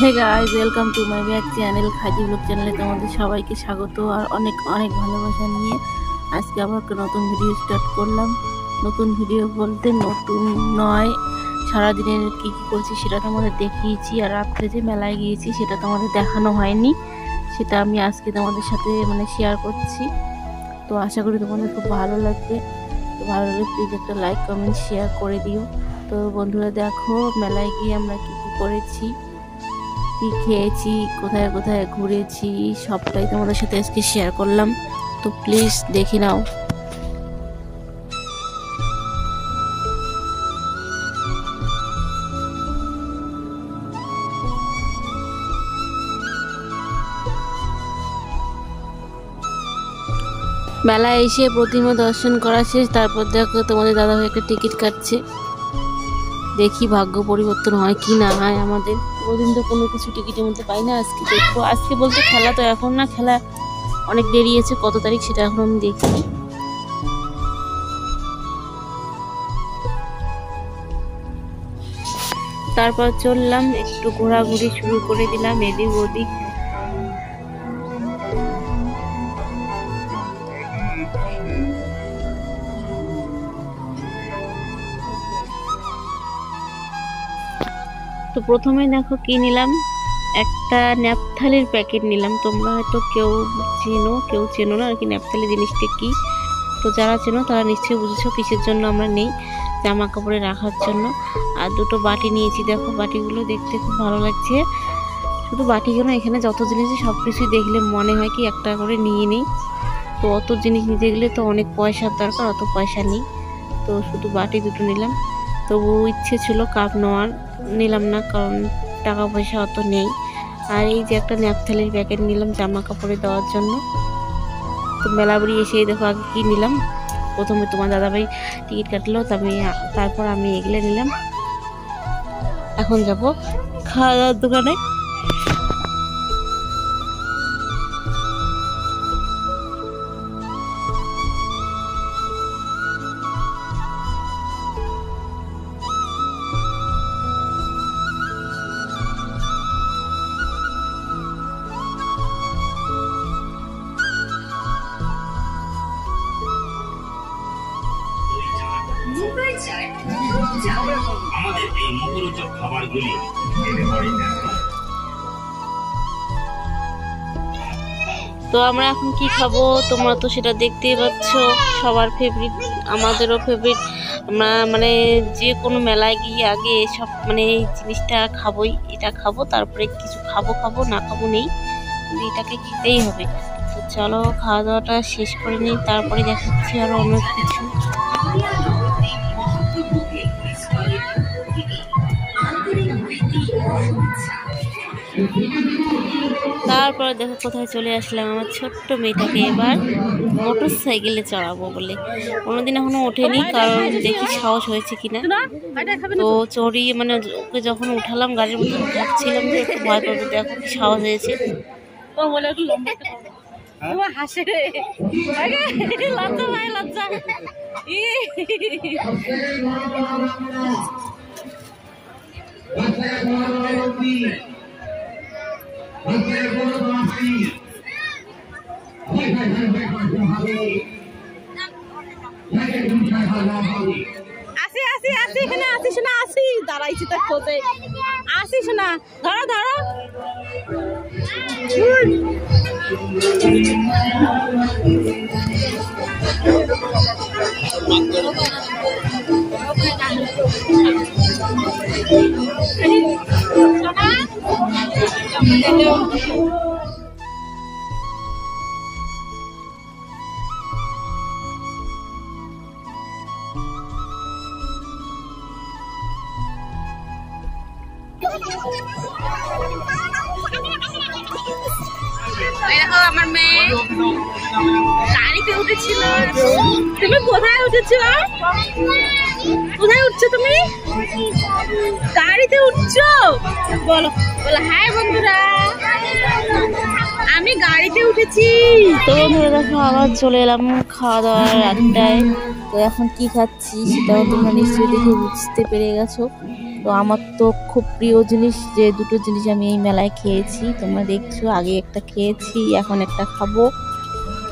Hey guys, welcome to my back channel Khaji vlog চ্যানেলে তোমাদের সবাইকে স্বাগত আর অনেক অনেক ভালোবাসা নিয়ে আজকে আবার একটা নতুন ভিডিও স্টার্ট করলাম। নতুন ভিডিও বলতে নতুন নয়, সারাদিনের কী কী করছি সেটা তোমাদের দেখিয়েছি, আর রাত্রে যে মেলায় গিয়েছি সেটা তোমাদের দেখানো হয়নি, সেটা আমি আজকে তোমাদের সাথে শেয়ার করছি। তো আশা করি তোমাদের খুব ভালো লাগবে। তো ভালো লাগলে প্লিজ একটা লাইক কমেন্ট শেয়ার করে দিও। তো বন্ধুরা দেখো, মেলায় গিয়ে আমরা কী কী করেছি, কি খেয়েছি, কোথায় কোথায় ঘুরেছি, সবটাই তোমাদের সাথে আজকে শেয়ার করলাম। তো প্লিজ দেখে নাও। মেলায় এসে প্রতিমা দর্শন করা শেষ, তারপর দেখো তোমাদের দাদাভাই একটা টিকিট কাটছে। দেখি ভাগ্য পরিবর্তন হয় কি না হয় আমাদের। ওদিন তো কোনো কিছু টিকিটের মধ্যে পাই না, আজকে দেখবো। আজকে বলতে খেলা তো এখন না, খেলা অনেক দেরি আছে, কত তারিখ সেটা এখন আমি দেখিনি। তারপর চললাম, একটু ঘোরাঘুরি শুরু করে দিলাম এদিক ওদিক। তো প্রথমে দেখো কি নিলাম, একটা ন্যাপথালির প্যাকেট নিলাম। তোমরা হয়তো কেউ চেনো কেউ চেনো না আর কি ন্যাপথালি জিনিসটা কি। তো যারা চেনো তারা নিশ্চয়ই বুঝেছো কিসের জন্য আমরা নেই, জামা কাপড়ে রাখার জন্য। আর দুটো বাটি নিয়েছি, দেখো বাটিগুলো দেখতে খুব ভালো লাগছে। শুধু বাটিগুলো, এখানে যত জিনিস সব কিছুই দেখলে মনে হয় কি একটা করে নিয়ে নিই। তো অত জিনিস নিতে গেলে তো অনেক পয়সার দরকার, অত পয়সা নেই। তো শুধু বাটি দুটো নিলাম। তবু ইচ্ছে ছিল কাপ নেওয়ার, নিলাম না কারণ টাকা পয়সা অত নেই। আর এই যে একটা ন্যাপথালির প্যাকেট নিলাম জামা কাপড়ে দেওয়ার জন্য। তো মেলাবাড়ি এসে দেখো আগে কী নিলাম, প্রথমে তোমার দাদাভাই টিকিট কাটলো, তারপর আমি এগুলো নিলাম। এখন যাব খাওয়া দাওয়ার দোকানে। আমাদের এই মুখরোচক খাবারগুলি তো আমরা এখন কি খাবো তোমরা তো সেটা দেখতেই পাচ্ছ। সবার ফেভারিট, আমাদেরও ফেভারিট। আমরা যে কোনো মেলায় গিয়ে আগে সব এই জিনিসটা খাবোই, এটা খাবো, তারপরে কিছু খাবো না খাবো নেই, এটাকে খেতেই হবে। তো চলো খাওয়া দাওয়াটা শেষ করে নিই, তারপরে দেখাচ্ছি আরো অনেক কিছু। তারপর দেখো কোথায় চলে আসলাম, আমার ছোট্ট মেয়েটাকে এবার মোটর সাইকেলে চড়াবো বলে। কোনোদিন এখনো ওঠেনি, কারণ দেখি সাহস হয়েছে কিনা। তো চড়িয়ে ওকে যখন উঠালাম গাড়ির মধ্যে ভাবছিলাম যে একটু ভয় পাবে, দেখো কি সাহস হয়েছে। হাসে লজ্জা ভাই লজ্জা। আসি আসি আসি, এখানে আসি শোনা, আসি দাঁড়াইছি তার খোঁজে। আসি শোনা, ধরো ধরো। আমার মেয়ে গাড়িতে উঠেছিল। তুমি কোথায় উঠেছ? কোথায় উঠছো তুমি? গাড়িতে উঠছো? বলো বলো হাই বন্ধুরা, আমি গাড়িতে উঠেছি। তো বন্ধুরা দেখো আবার চলে এলাম খাওয়া দাওয়ার আড্ডায়। তো এখন কি খাচ্ছি সেটাও তোমরা নিশ্চয়ই দেখে বুঝতে পেরে গেছো। তো আমার তো খুব প্রিয় জিনিস, যে দুটো জিনিস আমি এই মেলায় খেয়েছি, তোমরা দেখছো, আগে একটা খেয়েছি, এখন একটা খাবো।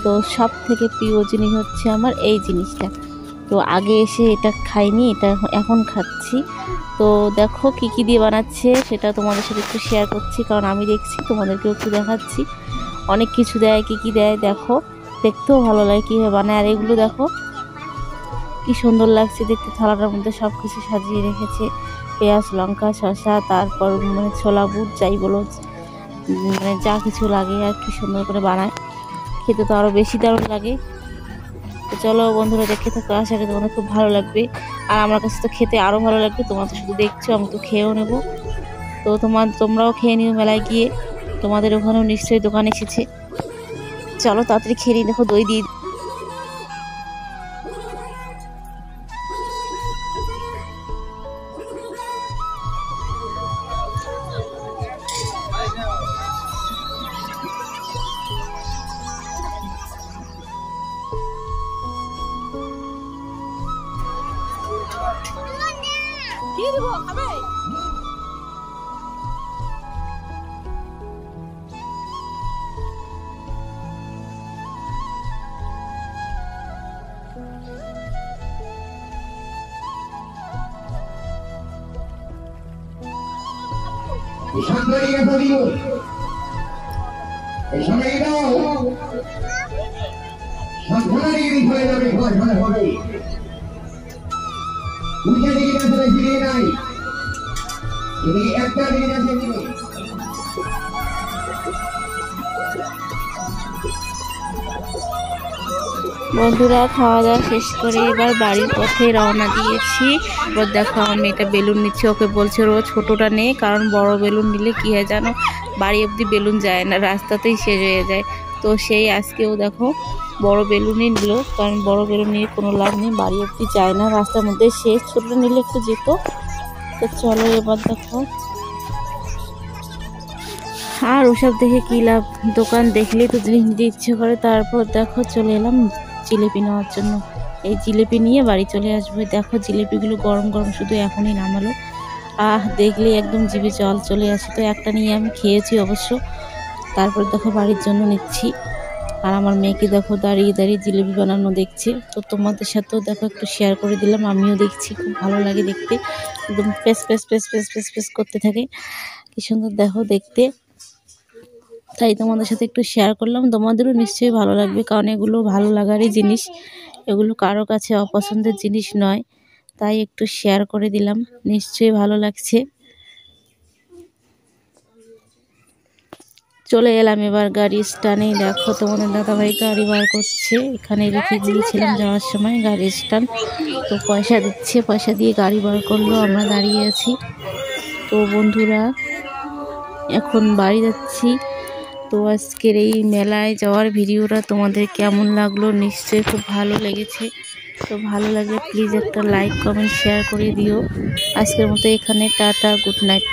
তো সব থেকে প্রিয় জিনিস হচ্ছে আমার এই জিনিসটা। তো আগে এসে এটা খাইনি, এটা এখন খাচ্ছি। তো দেখো কি কি দিয়ে বানাচ্ছে সেটা তোমাদের সাথে একটু শেয়ার করছি, কারণ আমি দেখছি, তোমাদেরকেও একটু দেখাচ্ছি। অনেক কিছু দেয়, কি কি দেয় দেখো, দেখতেও ভালো লাগে কীভাবে বানায়। আর এগুলো দেখো কি সুন্দর লাগছে দেখতে, থালাটার মধ্যে সব কিছু সাজিয়ে রেখেছে, পেঁয়াজ, লঙ্কা, শসা, তারপর মানে ছোলা বুট যাই বলো, মানে যা কিছু লাগে আর কি সুন্দর করে বানায়, খেতে তো আরও বেশি দারুণ লাগে। তো চলো বন্ধুরা দেখে থাকো, আশা করি তোমাদের খুব ভালো লাগবে। আর আমার কাছে তো খেতে আরও ভালো লাগবে, তোমরা তো শুধু দেখছো, আমি তো খেয়েও নেব। তো তোমরাও খেয়ে নিও মেলায় গিয়ে, তোমাদের ওখানেও নিশ্চয়ই দোকান এসেছে। চলো তাড়াতাড়ি খেয়ে নিই, দেখো দই দিয়ে বন্ধুরা খাওয়া দাওয়া শেষ করে এবার বাড়ির পথে রওনা দিয়েছি। এবার দেখো আমার মেয়েটা বেলুন নিচ্ছে, ওকে বলছে রোজ ছোটোটা নেই, কারণ বড় বেলুন নিলে কী হয় জানো, বাড়ি অবধি বেলুন যায় না, রাস্তাতেই শেষ হয়ে যায়। তো সেই আজকেও দেখো বড় বেলুনই নিল, কারণ বড় বেলুন নিয়ে কোনো লাভ নেই, বাড়ি অবধি যায় না, রাস্তার মধ্যে শেষ, ছোটোটা নিলে একটু যেত। তো চলো এবার দেখো, আর ওসব দেখে কী লাভ, দোকান দেখলেই তো জিনিস নিতে ইচ্ছে করে। তারপর দেখো চলে এলাম জিলেপি নেওয়ার জন্য, এই জিলেপি নিয়ে বাড়ি চলে আসবো। দেখো জিলেপিগুলো গরম গরম শুধু এখনই নামালো, দেখলেই একদম জিভে জল চলে আসে। তো একটা নিয়ে আমি খেয়েছি অবশ্য, তারপর দেখো বাড়ির জন্য নিচ্ছি। আর আমার মেয়েকে দেখো দাঁড়িয়ে দাঁড়িয়ে জিলেপি বানানো দেখছে। তো তোমাদের সাথেও দেখো একটু শেয়ার করে দিলাম, আমিও দেখছি, খুব ভালো লাগে দেখতে, একদম pace pace pace pace pace pace করতে থাকে, কি সুন্দর দেখো দেখতে। তাই তোমাদের সাথে একটু শেয়ার করলাম, তোমাদেরও নিশ্চয়ই ভালো লাগবে, কারণ এগুলো ভালো লাগারই জিনিস, এগুলো কারো কাছে অপছন্দের জিনিস নয়। তাই একটু শেয়ার করে দিলাম, নিশ্চয়ই ভালো লাগছে। চলে এলাম এবার গাড়ি স্ট্যান্ডে, দেখো তোমাদের দাদাভাই গাড়ি বার করছে, এখানে রেখে গিয়েছিলাম যাওয়ার সময় গাড়ি স্ট্যান্ড। তো পয়সা দিচ্ছে, পয়সা দিয়ে গাড়ি বার করলো, আমরা দাঁড়িয়ে আছি। তো বন্ধুরা এখন বাড়ি যাচ্ছি। তো আজকের এই মেলায় যাওয়ার ভিডিওটা তোমাদের কেমন লাগলো, নিশ্চয়ই খুব ভালো লেগেছে। তো ভালো লাগলে প্লিজ একটা লাইক, কমেন্ট, শেয়ার করে দিও। আজকের মতো এখানে টাটা, গুড নাইট।